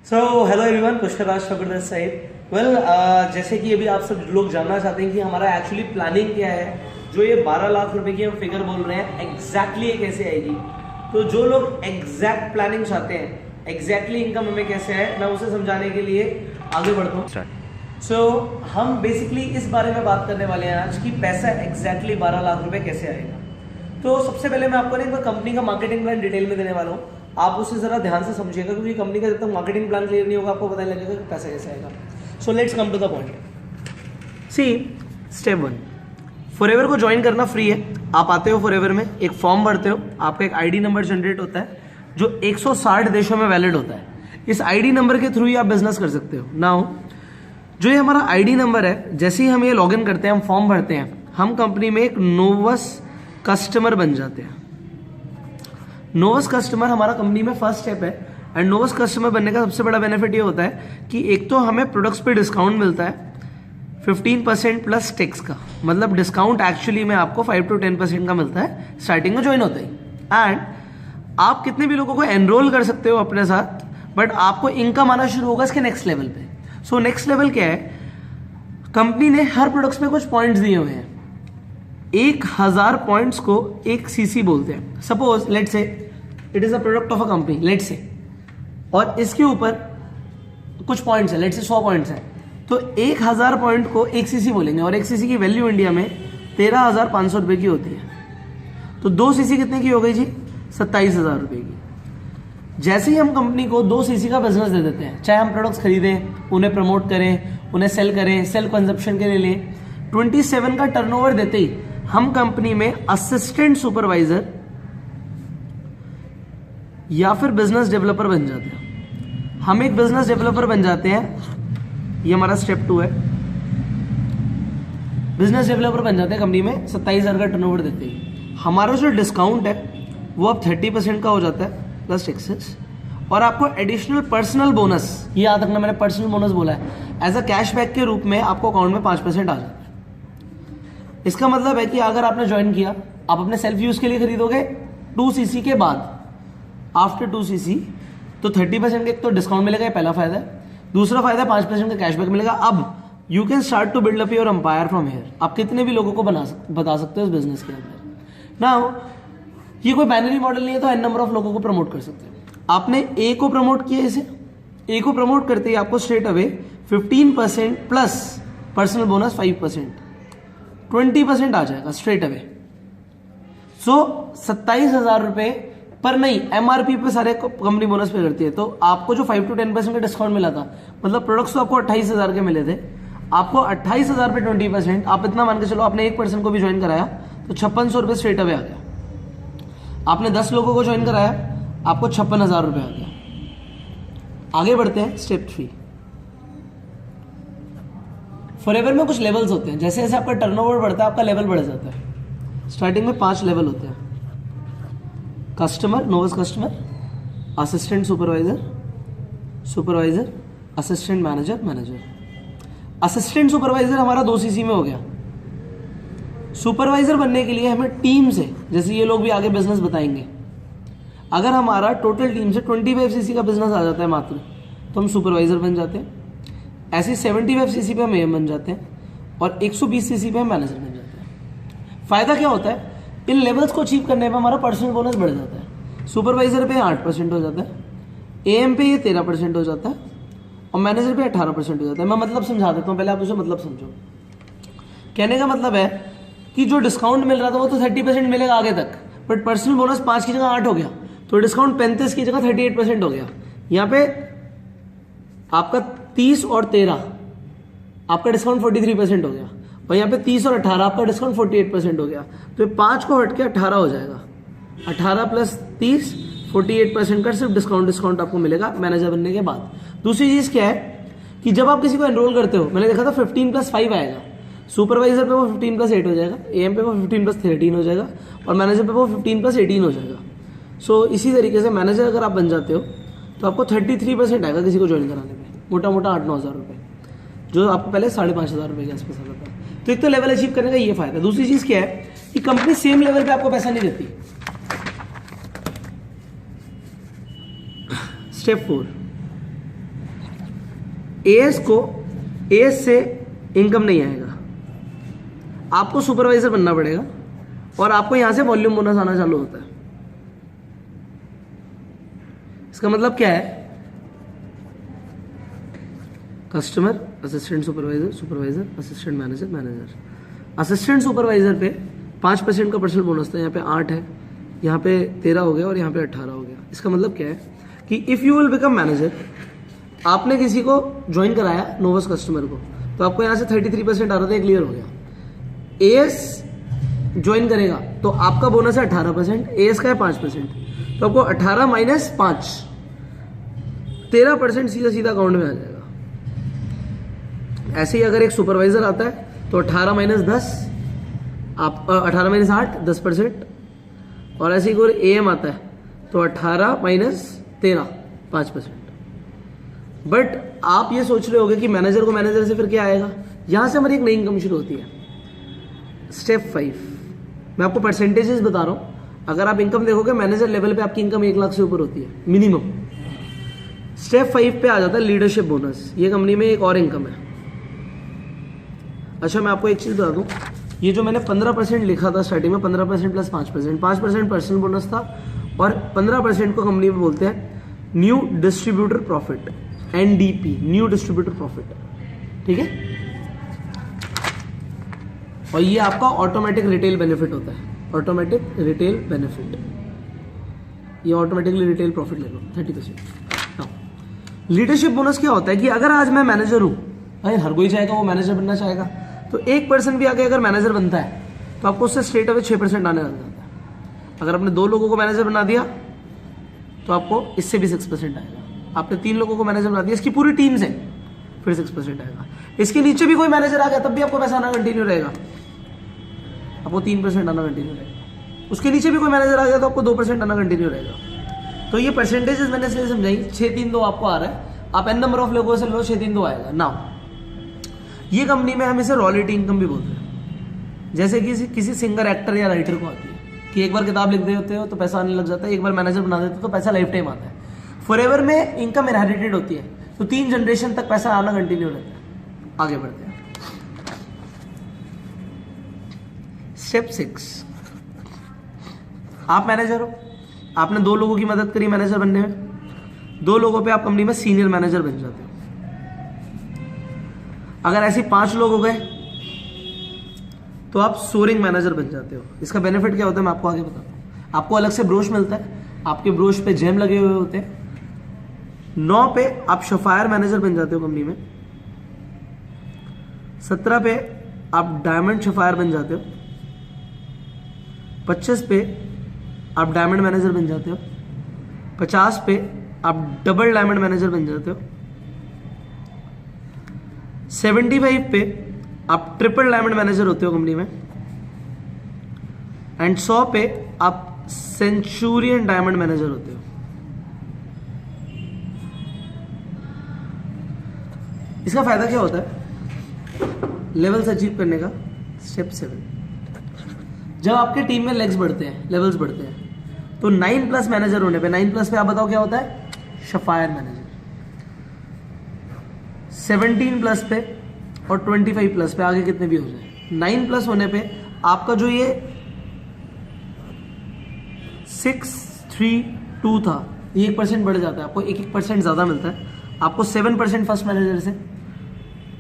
So hello everyone, Pushkar Raj Thakur Sahib. Well, जैसे कि अभी आप सब लोग जानना चाहते हैं कि हमारा एक्चुअली प्लानिंग क्या है, जो ये 12 लाख रुपए की हम फिगर बोल रहे हैं एग्जैक्टली ये कैसे आएगी। तो जो लोग एग्जैक्ट प्लानिंग चाहते हैं, एग्जैक्टली इनकम हमें कैसे है, मैं उसे समझाने के लिए आगे बढ़ता हूँ। सो हम बेसिकली इस बारे में बात करने वाले हैं आज कि पैसा एग्जैक्टली 12 लाख रुपए कैसे आएगा। तो सबसे पहले मैं आपको एक कंपनी का मार्केटिंग प्लान डिटेल में देने वाला हूँ, आप उसे जरा ध्यान से समझिएगा, क्योंकि कंपनी का जब तक मार्केटिंग प्लान क्लियर नहीं होगा आपको पता नहीं लगेगा कि पैसा कैसे आएगा। So let's come to the point. See step 1, forever को ज्वाइन करना फ्री है। आप आते हो फॉरएवर में, एक फॉर्म भरते हो, आपका एक आईडी नंबर जनरेट होता है जो 160 देशों में वैलिड होता है। इस आईडी नंबर के थ्रू ही आप बिजनेस कर सकते हो। नाउ जो ये हमारा आईडी नंबर है, जैसे ही हम ये लॉगिन करते हैं, हम फॉर्म भरते हैं, हम कंपनी में एक नोवस कस्टमर बन जाते हैं। नोवस कस्टमर हमारा कंपनी में फर्स्ट स्टेप है। एंड नोवस कस्टमर बनने का सबसे बड़ा बेनिफिट ये होता है कि एक तो हमें प्रोडक्ट्स पे डिस्काउंट मिलता है 15% प्लस टैक्स का, मतलब डिस्काउंट एक्चुअली में आपको 5 to 10% का मिलता है स्टार्टिंग में ज्वाइन होता ही। एंड आप कितने भी लोगों को एनरोल कर सकते हो अपने साथ, बट आपको इनकम आना शुरू होगा इसके नेक्स्ट लेवल पे। सो नेक्स्ट लेवल क्या है, कंपनी ने हर प्रोडक्ट्स में कुछ पॉइंट्स दिए हुए हैं। 1000 पॉइंट्स को एक सीसी बोलते हैं। Suppose let's say it is a product of a company, let's say, और इसके ऊपर कुछ पॉइंट्स है, लेट्स से 100 पॉइंट्स है, तो 1000 पॉइंट को एक सीसी बोलेंगे, और एक सीसी की वैल्यू इंडिया में 13,500 रुपए की होती है। तो 2 सीसी कितने की हो गई जी? 27,000 रुपए की। जैसे ही हम कंपनी को 2 सीसी का बिजनेस दे देते हैं, चाहे हम प्रोडक्ट्स खरीदें, उन्हें प्रमोट करें, उन्हें सेल करें, सेल कंजप्शन के लिए लें, 27 का टर्नओवर देते ही हम कंपनी में असिस्टेंट सुपरवाइजर या फिर बिजनेस डेवलपर बन जाते हैं। हम एक बिजनेस डेवलपर बन जाते हैं, ये हमारा स्टेप 2 है। बिजनेस डेवलपर बन जाते हैं कंपनी में 27,000 का टर्नओवर देते ही। हमारा जो डिस्काउंट है वो अब 30% का हो जाता है प्लस टैक्सेस, और आपको एडिशनल पर्सनल बोनस, ये याद रखना मैंने पर्सनल बोनस बोला है, एज अ कैशबैक के रूप में आपको अकाउंट में 5% आ जाता है। इसका मतलब है कि अगर आपने ज्वाइन किया, आप अपने सेल्फ यूज के लिए खरीदोगे 2 सीसी के बाद, आफ्टर 2 सीसी, तो 30% का एक तो डिस्काउंट मिलेगा, ये पहला फायदा है। दूसरा फायदा 5% का कैशबैक मिलेगा। अब you can start to build up your empire from here. आप कितने भी लोगों को बता सकते हो इस बिजनेस के अंदर। नाउ ये कोई बाइनरी मॉडल नहीं है, तो एन नंबर ऑफ लोगों को प्रमोट कर सकते हो। आपने ए को प्रमोट किया, इसे ए को प्रमोट करते ही आपको straight away 15% plus personal bonus 5%, 20% आ जाएगा स्ट्रेट अवे। सो 27,000 रुपए पर नहीं, एमआरपी पे सारे कंपनी बोनस पे करती है। तो आपको जो 5 to 10% का डिस्काउंट मिला था, मतलब प्रोडक्ट्स तो आपको 28,000 के मिले थे, आपको 28,000 पे 20%, आप इतना मान के चलो आपने 1% को भी ज्वाइन कराया तो 5600 रुपए स्ट्रेट अवे आ गया। आपने 10 लोगों को ज्वाइन कराया, आपको 56,000 रुपए आ गया। आगे बढ़ते हैं स्टेप 3। फॉरएवर में कुछ लेवल्स होते हैं, जैसे जैसे आपका टर्नओवर बढ़ता है आपका लेवल बढ़ जाता है। स्टार्टिंग में 5 लेवल होते हैं। Customer, novice customer, assistant supervisor, supervisor, assistant manager, manager. Assistant supervisor हमारा 2 सीसी में हो गया। सुपरवाइजर बनने के लिए हमें टीम से, जैसे ये लोग भी आगे बिजनेस बताएंगे, अगर हमारा टोटल टीम से 25 सीसी का बिजनेस आ जाता है मात्र, तो हम सुपरवाइजर बन जाते हैं। ऐसे 75 सीसी पे हम एएम बन जाते हैं, और 120 सीसी पे हम मैनेजर बन जाते हैं। फायदा क्या होता है, इन लेवल्स को अचीव करने पे हमारा पर्सनल बोनस बढ़ जाता है। सुपरवाइजर पे 8% हो जाता है, एएम पे ये 13% हो जाता है, और मैनेजर पे 18% हो जाता है। मैं मतलब समझा देता हूँ, पहले आप उसे मतलब समझो। कहने का मतलब है कि जो डिस्काउंट मिल रहा था वो तो 30% मिलेगा आगे तक, बट पर्सनल बोनस 5 की जगह 8 हो गया, तो डिस्काउंट 35 की जगह 38% हो गया। यहाँ पे आपका 30 और 13 आपका डिस्काउंट 43% हो गया, और यहाँ पे 30 और 18 आपका डिस्काउंट 48% हो गया। तो ये 5 को हट के 18 हो जाएगा। 18 प्लस 30, 48% का सिर्फ डिस्काउंट आपको मिलेगा मैनेजर बनने के बाद। दूसरी चीज क्या है कि जब आप किसी को एनरोल करते हो, मैंने देखा था 15 + 5 आएगा। सुपरवाइजर पे वो 15 + 8 हो जाएगा, एएम पे वो 15 + 13 हो जाएगा, और मैनेजर पे वो 15 + 18 हो जाएगा। सो इसी तरीके से मैनेजर अगर आप बन जाते हो तो आपको 33% आएगा किसी को ज्वाइन कराने में, मोटा मोटा 8-9 हज़ार रुपये, जो आपको पहले 5,500 रुपये के आसपास आता था। तो एक तो लेवल अचीव करने का ये फायदा। दूसरी चीज क्या है कि कंपनी सेम लेवल पे आपको पैसा नहीं देती। स्टेप 4, एएस को, एएस से इनकम नहीं आएगा, आपको सुपरवाइजर बनना पड़ेगा और आपको यहां से वॉल्यूम बोनस आना चालू होता है। इसका मतलब क्या है, customer, assistant supervisor, supervisor, assistant manager, manager. Assistant supervisor पे 5% का पर्सनल बोनस था, यहाँ पे 8 है, यहाँ पे 13 हो गया और यहाँ पे 18 हो गया। इसका मतलब क्या है कि if you will become manager, आपने किसी को ज्वाइन कराया नोवस कस्टमर को, तो आपको यहाँ से 33% आ रहा था, क्लियर हो गया। एएस ज्वाइन करेगा तो आपका बोनस है 18%, एएस का है 5%, तो आपको 18 माइनस 5, 13% सीधा सीधा अकाउंट में आ जाएगा। ऐसे ही अगर एक सुपरवाइजर आता है तो 18 माइनस 10, आप 18 माइनस 8, 10%, और ऐसे ही कोई एएम आता है तो 18 माइनस 13, 5%। बट आप ये सोच रहे होगे कि मैनेजर को मैनेजर से फिर क्या आएगा, यहां से हमारी एक नई इनकम शुरू होती है। स्टेप 5, मैं आपको परसेंटेजेस बता रहा हूं। अगर आप इनकम देखोगे मैनेजर लेवल पे आपकी इनकम 1 लाख से ऊपर होती है मिनिमम। स्टेप 5 पे आ जाता है लीडरशिप बोनस। ये कंपनी में एक और इनकम है। अच्छा, मैं आपको एक चीज बता दूं, ये जो मैंने 15% लिखा था स्टार्टिंग में, 15% प्लस 5%, 5% पर्सनल बोनस था और 15% को कंपनी में बोलते हैं new distributor profit, NDP, new distributor profit, ठीक है। और ये आपका ऑटोमेटिक रिटेल बेनिफिट होता है, ऑटोमेटिक रिटेल बेनिफिट, ये ऑटोमेटिकली रिटेल प्रॉफिट ले लो 30%। लीडरशिप बोनस क्या होता है कि अगर आज मैं मैनेजर हूं, भाई हर कोई चाहेगा वो मैनेजर बनना चाहेगा, तो एक पर्सन भी आगे अगर मैनेजर बनता है तो आपको उससे स्ट्रेट अवे 6% आने लग जाता है। अगर आपने 2 लोगों को मैनेजर बना दिया तो आपको इससे भी 6% आएगा। आपने 3 लोगों को मैनेजर बना दिया, इसकी पूरी टीम से, फिर 6% आएगा। इसके नीचे भी कोई मैनेजर आ गया तब भी आपको पैसा आना कंटिन्यू रहेगा, आपको 3% आना कंटिन्यू रहेगा। उसके नीचे भी कोई मैनेजर आ गया तो आपको 2% आना कंटिन्यू रहेगा। तो ये परसेंटेजेस मैंने इसलिए समझाई। 6-3-2 आपको आ रहा है, आप एन नंबर ऑफ लोगों से लो, 6-3-2 आएगा। नाउ ये कंपनी में हम इसे रॉयल्टी इनकम भी बोलते हैं। जैसे कि किसी सिंगर, एक्टर या राइटर को आती है कि एक बार किताब लिख देते हो तो पैसा आने लग जाता है, एक बार मैनेजर बना देते हो तो पैसा लाइफ टाइम आता है। फॉरएवर में इनकम इनहेरिटेड होती है, तो 3 जनरेशन तक पैसा आना कंटिन्यू रहता है। आगे बढ़ते हैं। स्टेप 6, आप मैनेजर हो, आपने 2 लोगों की मदद करी मैनेजर बनने में, 2 लोगों पे आप कंपनी में सीनियर मैनेजर बन जाते हो। अगर ऐसे 5 लोग हो गए तो आप सोरिंग मैनेजर बन जाते हो। इसका बेनिफिट क्या होता है मैं आपको आगे बताता हूँ। आपको अलग से ब्रोश मिलता है, आपके ब्रोश पे जेम लगे हुए होते हैं। 9 पे आप शफायर मैनेजर बन जाते हो कंपनी में। 17 पे आप डायमंड शफायर बन जाते हो। 25 पे आप डायमंड मैनेजर बन जाते हो। 50 पे आप डबल डायमंड मैनेजर बन जाते हो। 75 पे आप ट्रिपल डायमंड मैनेजर होते हो कंपनी में। एंड 100 पे आप सेंचुरियन डायमंड मैनेजर होते हो। इसका फायदा क्या होता है लेवल्स अचीव करने का? स्टेप 7, जब आपके टीम में लेग्स बढ़ते हैं, लेवल्स बढ़ते हैं, तो 9+ मैनेजर होने पे, 9+ पे आप बताओ क्या होता है? शफायर मैनेजर। 17+ पे और 25+ पे, आगे कितने भी हो जाए, 9+ होने पे आपका जो ये 632 था, ये 1% बढ़ जाता है, आपको 1% ज्यादा मिलता है। आपको 7% फर्स्ट मैनेजर से,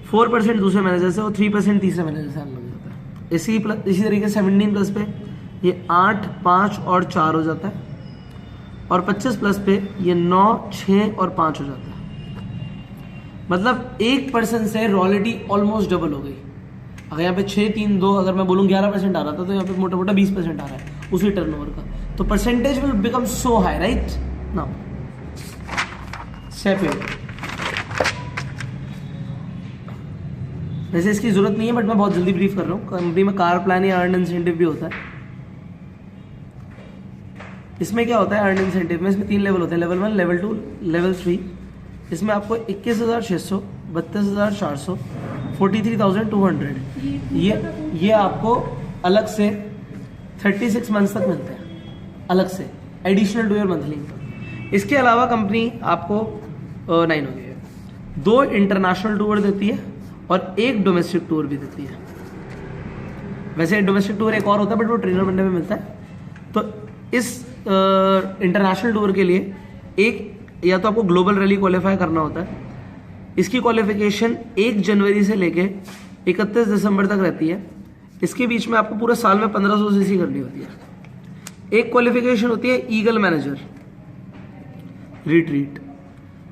4% दूसरे मैनेजर से और 3% तीसरे मैनेजर से आने लग जाता है। इसी तरीके से 17+ पे ये 8, 5 और 4 हो जाता है, और 25+ पे ये 9, 6 और 5 हो जाता है। मतलब 1% से रॉयल्टी ऑलमोस्ट डबल हो गई। अगर यहाँ पे 6, 3, 2 अगर मैं बोलूँ 11% आ रहा था, तो यहाँ पे मोटा मोटा 20% आ रहा है उसी टर्नओवर का। तो percentage will become so high, right? Now step 8, वैसे इसकी जरूरत नहीं है बट मैं बहुत जल्दी ब्रीफ कर रहा हूँ। कंपनी में कार प्लान या अर्न इंसेंटिव भी होता है। इसमें क्या होता है अर्न इंसेंटिव में? इसमें 3 लेवल होते हैं, लेवल 1, लेवल 2, लेवल 3। इसमें आपको 21,600, 32,400, 43,200 ये आपको अलग से 36 मंथ्स तक मिलते हैं, अलग से additional to your monthly income. इसके अलावा कंपनी आपको 9 हो गई है। 2 इंटरनेशनल टूर देती है और 1 डोमेस्टिक टूर भी देती है। वैसे डोमेस्टिक टूर एक और होता है बट वो ट्रेनर बनने में मिलता है। तो इस इंटरनेशनल टूर के लिए एक या तो आपको ग्लोबल रैली क्वालिफाई करना होता है। इसकी क्वालिफिकेशन 1 जनवरी से लेके 31 दिसंबर तक रहती है। इसके बीच में आपको पूरे साल में 1500 सीसी करनी होती है। एक क्वालिफिकेशन होती है eagle manager retreat.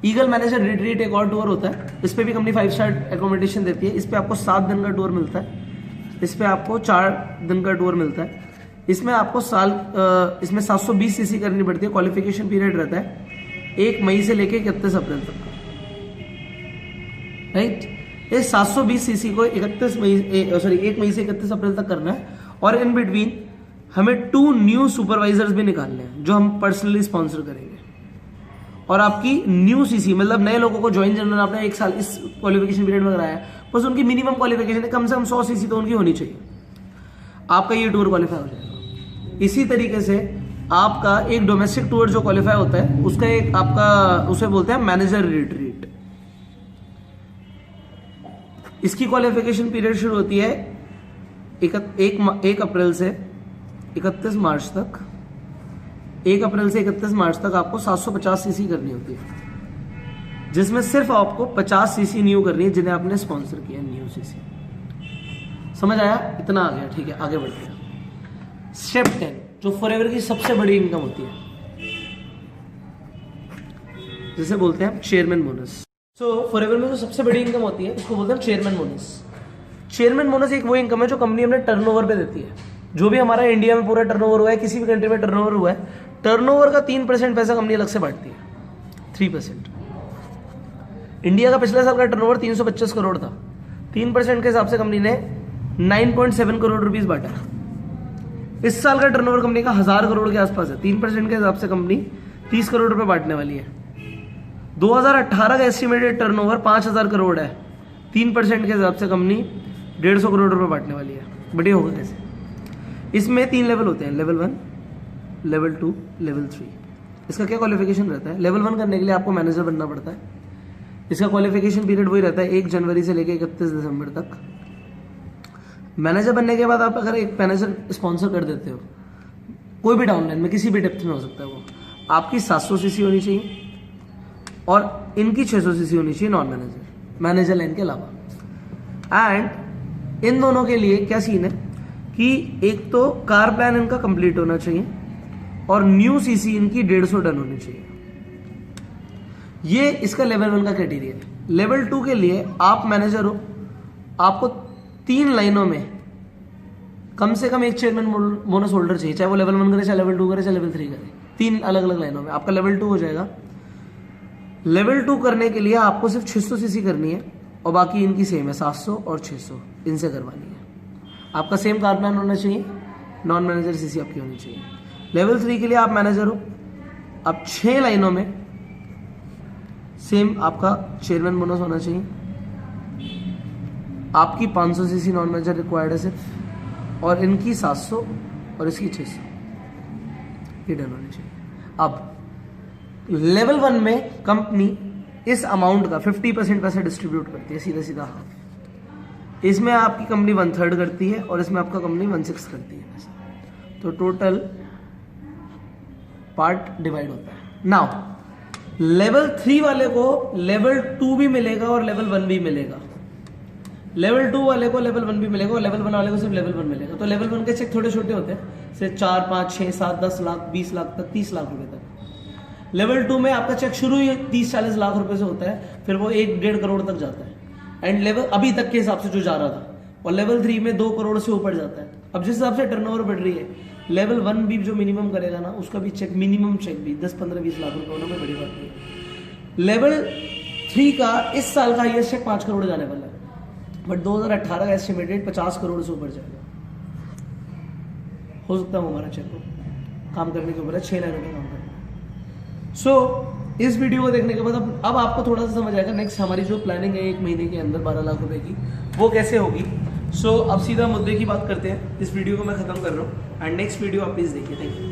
Eagle manager retreat एक और टूर होता है। इस पे भी कंपनी 5 स्टार एकोमोडेशन देती है। इस पे आपको 7 दिन का टूर मिलता है। इस पे आपको 4 दिन का टूर मिलता है। इसमें आपको इसमें 720 सीसी करनी पड़ती है। क्वालिफिकेशन पीरियड रहता है 1 मई से लेके 31 अप्रैल तक, राइट। इस 720 सीसी को 1 मई से 31 अप्रैल तक करना है। और इन बिटवीन हमें 2 न्यू सुपरवाइजर्स भी निकालने हैं जो हम पर्सनली स्पॉन्सर करेंगे। और आपकी न्यू सीसी मतलब नए लोगों को ज्वाइन जनरल आपने 1 साल इस क्वालिफिकेशन पीरियड में कराया, बस उनकी मिनिमम क्वालिफिकेशन है कम से कम 100 सीसी तो उनकी होनी चाहिए। आपका ये टूर क्वालिफाई हो जाएगा। इसी तरीके से आपका एक डोमेस्टिक टूर जो क्वालिफाई होता है उसका एक आपका उसे बोलते हैं मैनेजर रिट्रीट। इसकी क्वालिफिकेशन पीरियड शुरू होती है 1 अप्रैल से 31 मार्च तक। 1 अप्रैल से 31 मार्च तक आपको 750 सीसी करनी होती है, जिसमें सिर्फ आपको 50 सीसी न्यू करनी है जिन्हें आपने स्पॉन्सर किया न्यू सीसी। समझ आया? इतना आ गया, ठीक है। आगे बढ़ते हैं। स्टेप 10 जो फॉरएवर की सबसे बड़ी इनकम होती है, जिसे बोलते हैं चेयरमैन बोनस। सो फॉरएवर में जो सबसे बड़ी इनकम होती है उसको बोलते हैं चेयरमैन बोनस। चेयरमैन बोनस एक वो इनकम है जो कंपनी अपने टर्नओवर पे देती है। जो भी हमारा इंडिया में पूरा टर्नओवर हुआ है, किसी भी कंट्री में टर्नओवर हुआ है, टर्नओवर का 3% पैसा कंपनी अलग से बांटती है। 3%। इंडिया का पिछले साल का टर्नओवर 325 करोड़ था। 3% के हिसाब से कंपनी ने 9.7 करोड़ रुपीस बांटा। इस साल का टर्नओवर कंपनी का 1000 करोड़ के आसपास है। 3% के हिसाब से कंपनी 30 करोड़ रुपए बांटने वाली है। 2018 का एस्टिमेटेड टर्नओवर 5000 करोड़ है। 3% के हिसाब से कंपनी 150 करोड़ रुपए बांटने वाली है। बट ये होगा कैसे? इसमें 3 लेवल होते हैं, लेवल 1, लेवल 2, लेवल 3। इसका क्या क्वालिफिकेशन रहता है? लेवल 1 करने के लिए आपको मैनेजर बनना पड़ता है। इसका क्वालिफिकेशन पीरियड वही रहता है 1 जनवरी से लेकर 31 दिसंबर तक। मैनेजर बनने के बाद आप अगर एक मैनेजर स्पॉन्सर कर देते हो, कोई भी डाउनलाइन में किसी भी डेप्थ में हो सकता है, वो आपकी 700 सीसी होनी चाहिए और इनकी 600 सीसी होनी चाहिए नॉन मैनेजर लाइन के अलावा। एंड इन दोनों के लिए क्या सीन है कि एक तो कार प्लान इनका कंप्लीट होना चाहिए और न्यू सीसी इनकी 150 टन होनी चाहिए। ये इसका लेवल 1 का क्राइटेरिया है। लेवल 2 के लिए आप मैनेजर हो, आपको 3 लाइनों में कम से कम एक चेयरमैन बोनस होल्डर चाहिए, चाहे वो लेवल 1 करे, चाहे लेवल 2 करे, चाहे लेवल 3 करे। 3 अलग अलग लाइनों में आपका लेवल 2 हो जाएगा। लेवल 2 करने के लिए आपको सिर्फ 600 सीसी करनी है और बाकी इनकी सेम है 700 और 600 इनसे करवानी है। आपका सेम कार प्लान होना चाहिए, नॉन मैनेजर सीसी आपकी होनी चाहिए। लेवल 3 के लिए आप मैनेजर हो, अब 6 लाइनों में सेम आपका चेयरमैन बोनस होना चाहिए। आपकी 500 सीसी नॉन मैनेजर रिक्वायर्ड है सिर्फ, और इनकी 700 और इसकी 600 ये डन होनी चाहिए। अब लेवल 1 में कंपनी इस अमाउंट का 50% पैसा डिस्ट्रीब्यूट करती है, सीधा सीधा हाफ। इसमें आपकी कंपनी 1/3 करती है और इसमें आपका कंपनी 1/6 करती है पैसा। तो टोटल पार्ट डिवाइड होता है। नाउ लेवल 3 वाले को लेवल 2 भी मिलेगा और लेवल 1 भी मिलेगा। लेवल 2 वाले को लेवल 1 भी मिलेगा और लेवल 1 वाले को सिर्फ लेवल 1 मिलेगा। तो लेवल 1 के चेक थोड़े छोटे होते हैं, सिर्फ 4, 5, 6, 7, 10 लाख, 20 लाख तक, 30 लाख रुपए तक। लेवल 2 में आपका चेक शुरू ही 30-40 लाख रुपए से होता है, फिर वो 1-1.5 करोड़ तक जाता है। एंड लेवल अभी तक के हिसाब से जो जा रहा था, और लेवल 3 में 2 करोड़ से ऊपर जाता है। अब जिस हिसाब से टर्नओवर बढ़ रही है, लेवल 1 भी जो मिनिमम करेगा ना, उसका भी चेक, मिनिमम चेक भी 10, 15, 20 लाख रुपए होना कोई बड़ी बात नहीं है। लेवल 3 का इस साल का हाईएस्ट चेक 5 करोड़ जाने वाला है, बट 2018 का एस्टिमेटेड 50 करोड़ से ऊपर जाएगा। हो सकता है हमारा चेक को काम करने के ऊपर है, 6 लाइनों में काम करना है। सो इस वीडियो को देखने के बाद अब आपको थोड़ा सा समझ आएगा नेक्स्ट हमारी जो प्लानिंग है 1 महीने के अंदर 12 लाख रुपए की, वो कैसे होगी। सो अब सीधा मुद्दे की बात करते हैं। इस वीडियो को मैं खत्म कर रहा हूँ एंड नेक्स्ट वीडियो आप प्लीज देखिए। Thank you.